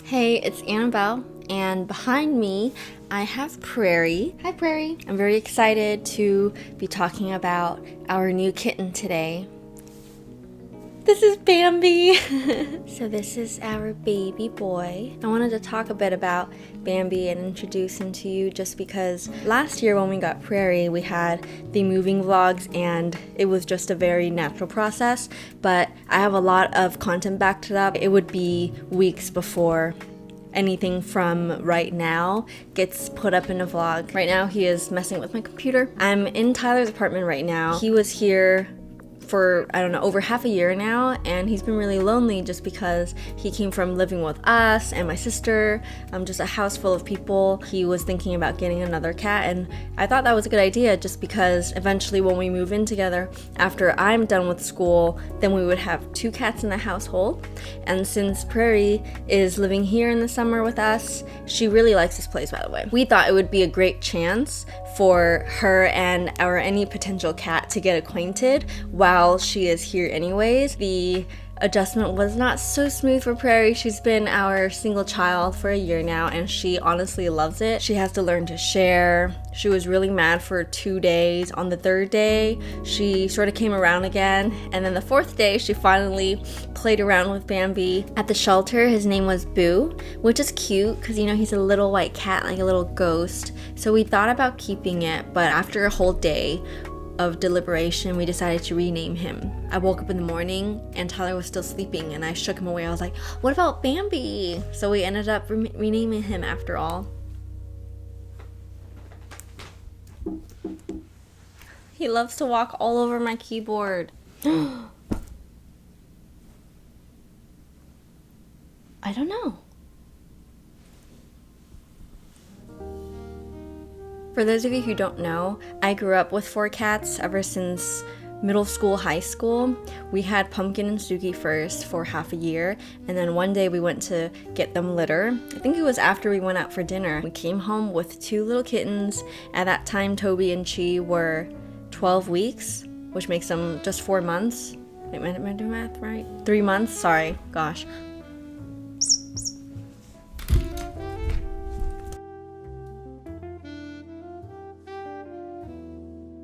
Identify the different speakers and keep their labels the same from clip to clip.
Speaker 1: Hey, it's Annabelle, and behind me I have Prairie. Hi, Prairie. I'm very excited to be talking about our new kitten today. This is Bambi. So this is our baby boy. I wanted to talk a bit about Bambi and introduce him to you just because last year when we got Prairie, we had the moving vlogs and it was just a very natural process, but I have a lot of content backed it up. It would be weeks before anything from right now gets put up in a vlog. Right now he is messing with my computer. I'm in Tyler's apartment right now. He was here for, I don't know, over half a year now, and he's been really lonely just because he came from living with us and my sister, just a house full of people. He was thinking about getting another cat, and I thought that was a good idea just because eventually when we move in together, after I'm done with school, then we would have 2 cats in the household. And since Prairie is living here in the summer with us, she really likes this place, by the way. We thought it would be a great chance for her and any potential cat to get acquainted while she is here anyways. The adjustment was not so smooth for Prairie. She's been our single child for a year now and she honestly loves it. She has to learn to share. She was really mad for 2 days. On the 3rd day, she sort of came around again, and then the 4th day, she finally played around with Bambi. At the shelter, his name was Boo, which is cute because, you know, he's a little white cat, like a little ghost. So we thought about keeping it, but after a whole day of deliberation, we decided to rename him. I woke up in the morning and Tyler was still sleeping and I shook him away. I was like, what about Bambi? So we ended up renaming him after all. He loves to walk all over my keyboard. I don't know. For those of you who don't know, I grew up with 4 cats ever since middle school, high school. We had Pumpkin and Suki first for half a year, and then one day we went to get them litter. I think it was after we went out for dinner. We came home with 2 little kittens. At that time, Toby and Chi were 12 weeks, which makes them just 4 months. Wait, am I doing math right? 3 months? Sorry, gosh.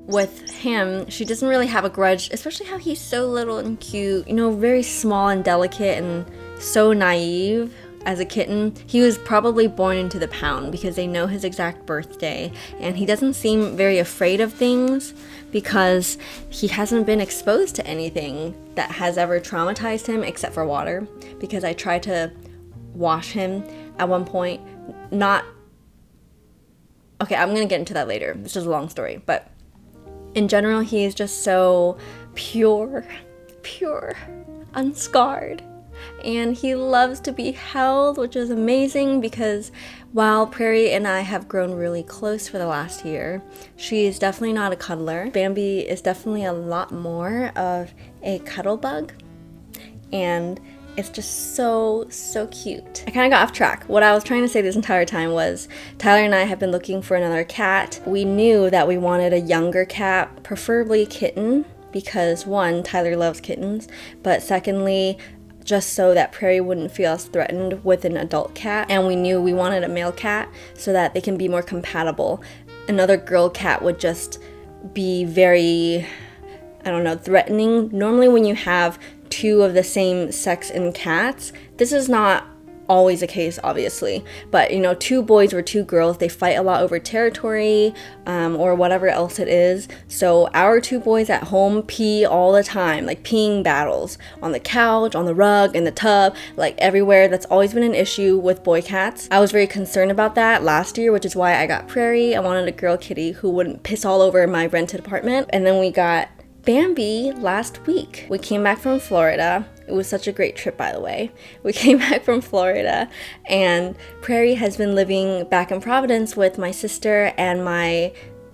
Speaker 1: With him, she doesn't really have a grudge, especially how he's so little and cute, you know, very small and delicate and so naive as a kitten. He was probably born into the pound because they know his exact birthday, and he doesn't seem very afraid of things because he hasn't been exposed to anything that has ever traumatized him except for water, because I tried to wash him at one point. Okay, I'm gonna get into that later. It's just a long story, but in general, he is just so pure, unscarred. And he loves to be held, which is amazing because while Prairie and I have grown really close for the last year, she is definitely not a cuddler. Bambi is definitely a lot more of a cuddle bug. And it's just so cute. I kind of got off track. What I was trying to say this entire time was Tyler and I have been looking for another cat. We knew that we wanted a younger cat, preferably a kitten, because 1, Tyler loves kittens, but secondly, just so that Prairie wouldn't feel as threatened with an adult cat. And we knew we wanted a male cat so that they can be more compatible. Another girl cat would just be very, I don't know, threatening. Normally when you have 2 of the same sex in cats, this is not always the case, obviously, but you know, 2 boys or 2 girls, they fight a lot over territory or whatever else it is. So our 2 boys at home pee all the time, like peeing battles on the couch, on the rug, in the tub, like everywhere. That's always been an issue with boy cats. I was very concerned about that last year, which is why I got Prairie. I wanted a girl kitty who wouldn't piss all over my rented apartment, and then we got Bambi last week. We came back from Florida. It was such a great trip, by the way. We came back from Florida, and Prairie has been living back in Providence with my sister and my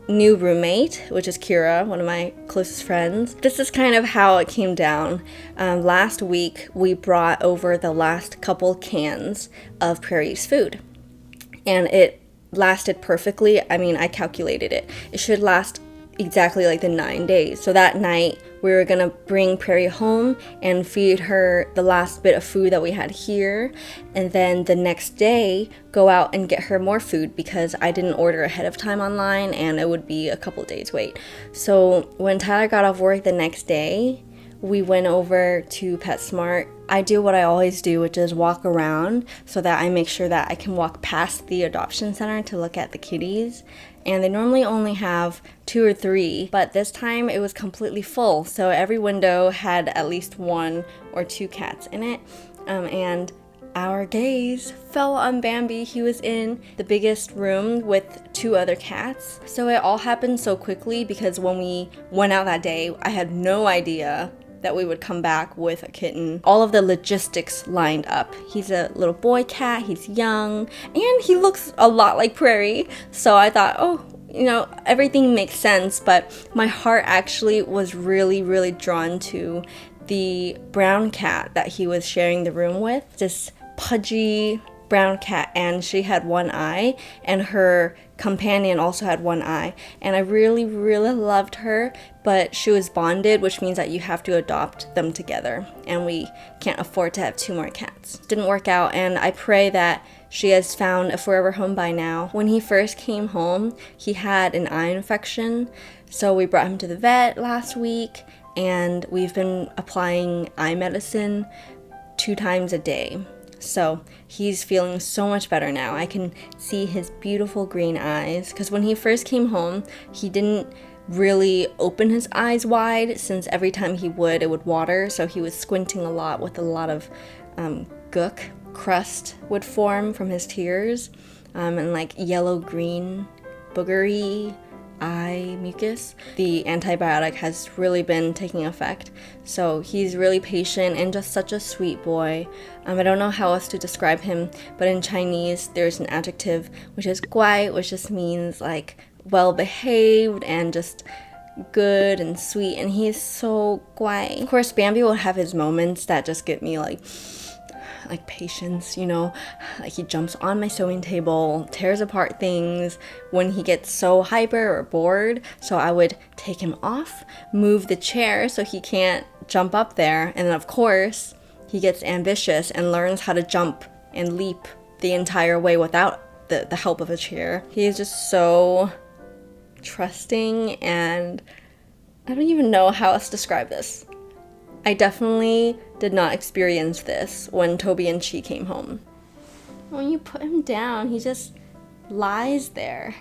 Speaker 1: new roommate, which is Kira, one of my closest friends. This is kind of how it came down. Last week, we brought over the last couple cans of Prairie's food, and it lasted perfectly. I mean, I calculated it. It should last exactly like the 9 days. So that night we were gonna bring Prairie home and feed her the last bit of food that we had here, and then the next day go out and get her more food because I didn't order ahead of time online and it would be a couple days wait. So when Tyler got off work the next day, we went over to PetSmart. I do what I always do, which is walk around so that I make sure that I can walk past the adoption center to look at the kitties. And they normally only have 2 or 3, but this time it was completely full. So every window had at least 1 or 2 cats in it. And our gaze fell on Bambi. He was in the biggest room with 2 other cats. So it all happened so quickly because when we went out that day, I had no idea that we would come back with a kitten. All of the logistics lined up. He's a little boy cat, he's young, and he looks a lot like Prairie. So I thought, oh, you know, everything makes sense, but my heart actually was really, really drawn to the brown cat that he was sharing the room with. This pudgy brown cat, and she had 1 eye, and her companion also had 1 eye, and I really, really loved her, but she was bonded, which means that you have to adopt them together, and we can't afford to have 2 more cats. Didn't work out, and I pray that she has found a forever home by now. When he first came home, he had an eye infection, so we brought him to the vet last week, and we've been applying eye medicine 2 times a day. So he's feeling so much better now. I can see his beautiful green eyes, because when he first came home, he didn't really open his eyes wide, since every time he would, it would water, so he was squinting a lot with a lot of gook. Crust would form from his tears, and like yellow-green boogery eye mucus. The antibiotic has really been taking effect, so he's really patient and just such a sweet boy. I don't know how else to describe him, but in Chinese there's an adjective which is guai, which just means like well behaved and just good and sweet, and he is so guai. Of course, Bambi will have his moments that just get me like patience, you know, like he jumps on my sewing table, tears apart things when he gets so hyper or bored, so I would take him off, move the chair so he can't jump up there, and then of course he gets ambitious and learns how to jump and leap the entire way without the help of a chair. He is just so trusting, and I don't even know how else to describe this. I definitely did not experience this when Toby and Chi came home. When you put him down, he just lies there.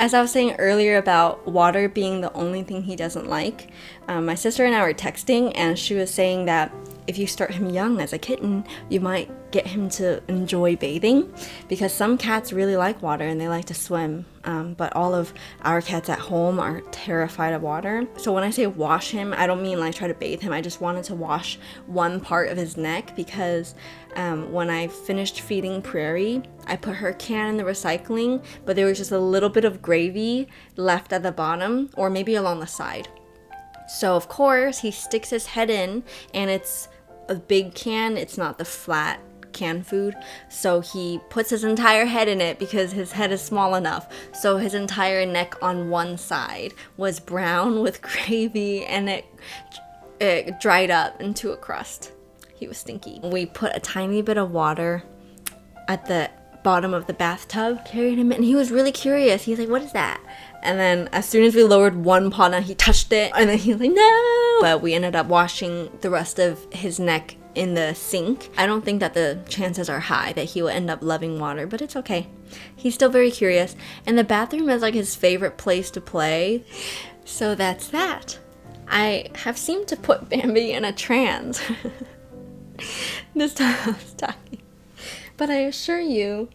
Speaker 1: As I was saying earlier about water being the only thing he doesn't like, my sister and I were texting, and she was saying that if you start him young as a kitten, you might get him to enjoy bathing, because some cats really like water and they like to swim, but all of our cats at home are terrified of water. So when I say wash him, I don't mean like try to bathe him. I just wanted to wash one part of his neck, because when I finished feeding Prairie, I put her can in the recycling, but there was just a little bit of gravy left at the bottom, or maybe along the side. So of course he sticks his head in, and it's a big can, it's not the flat canned food, so he puts his entire head in it because his head is small enough. So his entire neck on one side was brown with gravy, and it dried up into a crust. He was stinky. We put a tiny bit of water at the bottom of the bathtub, carried him in, and he was really curious. He's like, what is that? And then as soon as we lowered one paw, he touched it, and then he's like, no! But we ended up washing the rest of his neck in the sink. I don't think that the chances are high that he will end up loving water, but it's okay. He's still very curious, and the bathroom is like his favorite place to play. So that's that. I have seemed to put Bambi in a trance this time I was talking. But I assure you,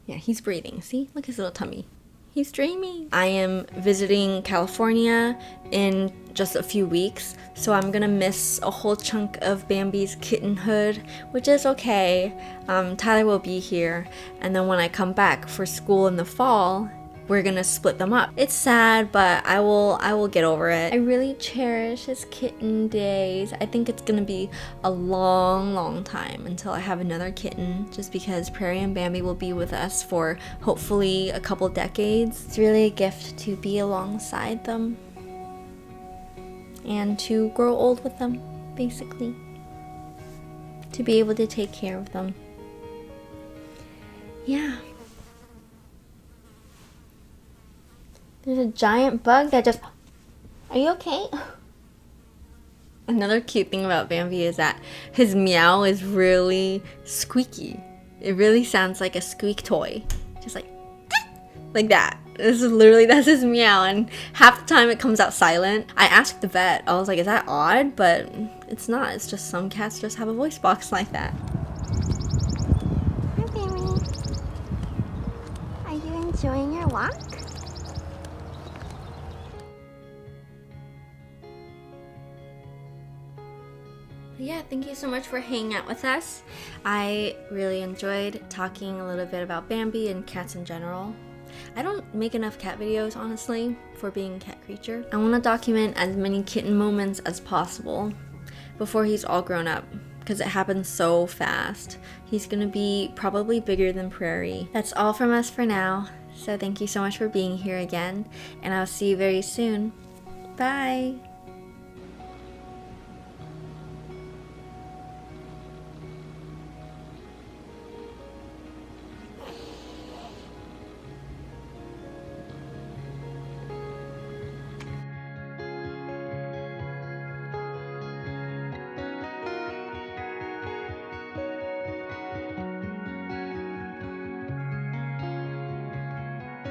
Speaker 1: yeah, he's breathing. See? Look at his little tummy. He's dreaming. I am visiting California in just a few weeks, so I'm gonna miss a whole chunk of Bambi's kittenhood, which is okay. Tyler will be here, and then when I come back for school in the fall, we're gonna split them up. It's sad, but I will get over it. I really cherish his kitten days. I think it's gonna be a long time until I have another kitten, just because Prairie and Bambi will be with us for hopefully a couple decades. It's really a gift to be alongside them and to grow old with them, basically. To be able to take care of them. Yeah. There's a giant bug that just... Are you okay? Another cute thing about Bambi is that his meow is really squeaky. It really sounds like a squeak toy. Just like that. That's his meow, and half the time it comes out silent. I asked the vet, I was like, is that odd? But it's not. It's just some cats just have a voice box like that.
Speaker 2: Hi, Bambi. Are you enjoying your walk?
Speaker 1: Yeah, thank you so much for hanging out with us. I really enjoyed talking a little bit about Bambi and cats in general. I don't make enough cat videos, honestly, for being CatCreature. I want to document as many kitten moments as possible before he's all grown up, because it happens so fast. He's gonna be probably bigger than Prairie. That's all from us for now, so thank you so much for being here again, and I'll see you very soon. Bye!